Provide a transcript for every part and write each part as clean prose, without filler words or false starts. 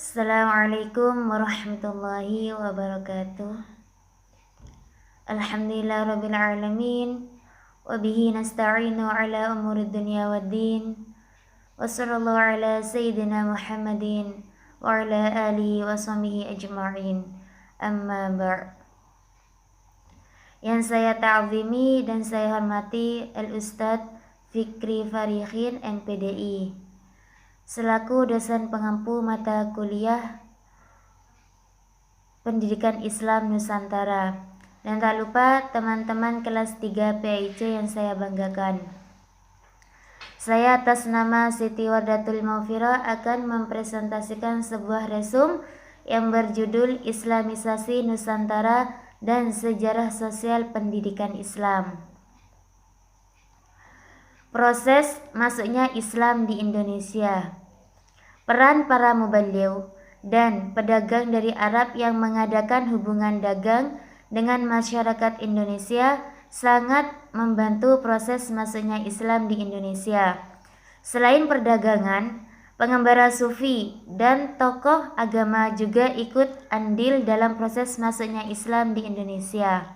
Assalamualaikum warahmatullahi wabarakatuh. Alhamdulillah alamin. Wabihi nasta'inu ala umuri dunya waddin. Wa sallallahu ala sayyidina Muhammadin wa ala alihi wa sahbihi ajma'in. Amma ba'. Yang saya ta'zimi dan saya hormati Al-Ustadz Fikri Farikhin MPDI selaku dosen pengampu mata kuliah Pendidikan Islam Nusantara, dan tak lupa teman-teman kelas 3 PIC yang saya banggakan. Saya atas nama Siti Wardatul Maufira akan mempresentasikan sebuah resum yang berjudul Islamisasi Nusantara dan Sejarah Sosial Pendidikan Islam. Proses masuknya Islam di Indonesia. Peran para mubaligh dan pedagang dari Arab yang mengadakan hubungan dagang dengan masyarakat Indonesia sangat membantu proses masuknya Islam di Indonesia. Selain perdagangan, pengembara sufi dan tokoh agama juga ikut andil dalam proses masuknya Islam di Indonesia.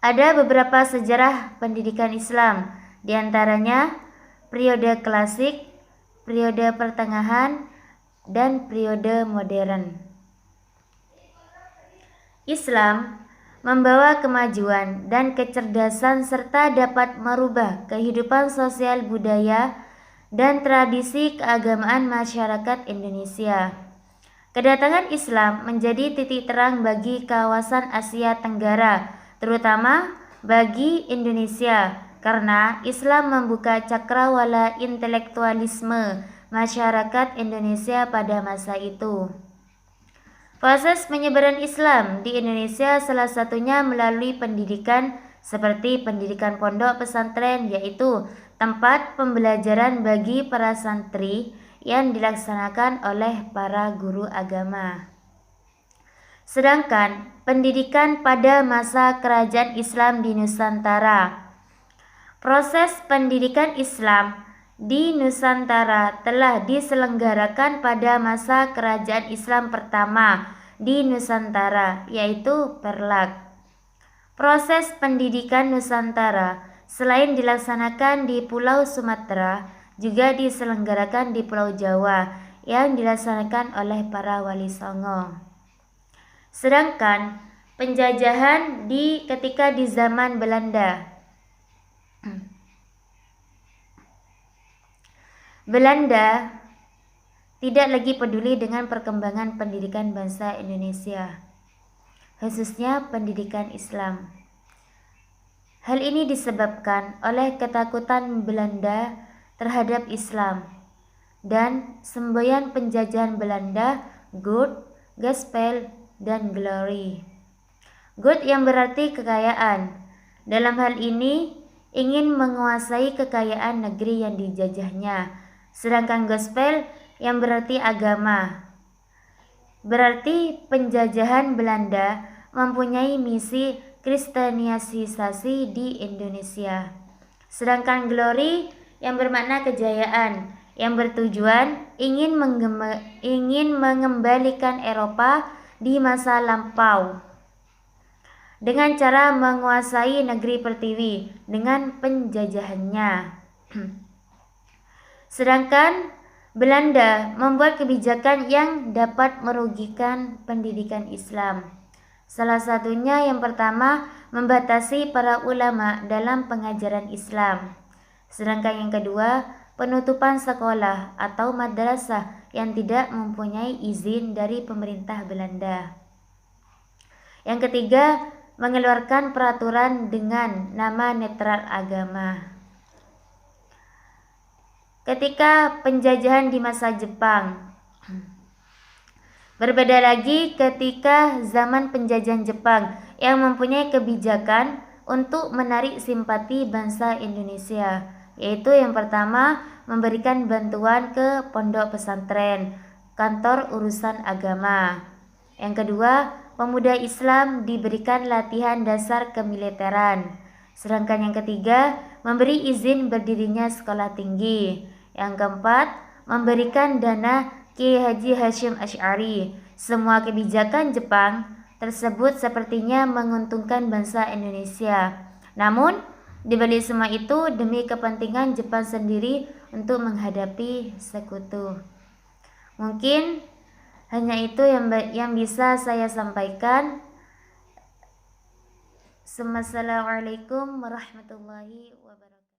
Ada beberapa sejarah pendidikan Islam, diantaranya periode klasik, periode pertengahan, dan periode modern. Islam membawa kemajuan dan kecerdasan serta dapat merubah kehidupan sosial budaya dan tradisi keagamaan masyarakat Indonesia. Kedatangan Islam menjadi titik terang bagi kawasan Asia Tenggara, terutama bagi Indonesia, karena Islam membuka cakrawala intelektualisme masyarakat Indonesia pada masa itu. Proses penyebaran Islam di Indonesia salah satunya melalui pendidikan seperti pendidikan pondok pesantren, yaitu tempat pembelajaran bagi para santri yang dilaksanakan oleh para guru agama. Sedangkan pendidikan pada masa kerajaan Islam di Nusantara. Proses pendidikan Islam di Nusantara telah diselenggarakan pada masa kerajaan Islam pertama di Nusantara, yaitu Perlak. Proses pendidikan Nusantara selain dilaksanakan di Pulau Sumatera, juga diselenggarakan di Pulau Jawa yang dilaksanakan oleh para wali songo. Sedangkan penjajahan ketika di zaman Belanda tidak lagi peduli dengan perkembangan pendidikan bangsa Indonesia, khususnya pendidikan Islam. Hal ini disebabkan oleh ketakutan Belanda terhadap Islam dan semboyan penjajahan Belanda, Good, Gospel, dan Glory. Good yang berarti kekayaan. Dalam hal ini ingin menguasai kekayaan negeri yang dijajahnya. Sedangkan Gospel yang berarti agama. Berarti penjajahan Belanda mempunyai misi kristenisasi di Indonesia. Sedangkan Glory yang bermakna kejayaan, yang bertujuan ingin mengembalikan Eropa di masa lampau dengan cara menguasai negeri pertiwi dengan penjajahannya. Sedangkan Belanda membuat kebijakan yang dapat merugikan pendidikan Islam. Salah satunya yang pertama, membatasi para ulama dalam pengajaran Islam. Sedangkan yang kedua, penutupan sekolah atau madrasah yang tidak mempunyai izin dari pemerintah Belanda. Yang ketiga, mengeluarkan peraturan dengan nama netral agama. Ketika penjajahan di masa Jepang, berbeda lagi ketika zaman penjajahan Jepang yang mempunyai kebijakan untuk menarik simpati bangsa Indonesia, yaitu yang pertama, memberikan bantuan ke pondok pesantren, kantor urusan agama. Yang kedua, pemuda Islam diberikan latihan dasar kemiliteran. Sedangkan yang ketiga, memberi izin berdirinya sekolah tinggi. Yang keempat, memberikan dana Ki Haji Hashim Asy'ari. Semua kebijakan Jepang tersebut sepertinya menguntungkan bangsa Indonesia. Namun, di balik semua itu demi kepentingan Jepang sendiri untuk menghadapi sekutu. Mungkin hanya itu yang bisa saya sampaikan. Assalamualaikum warahmatullahi wabarakatuh.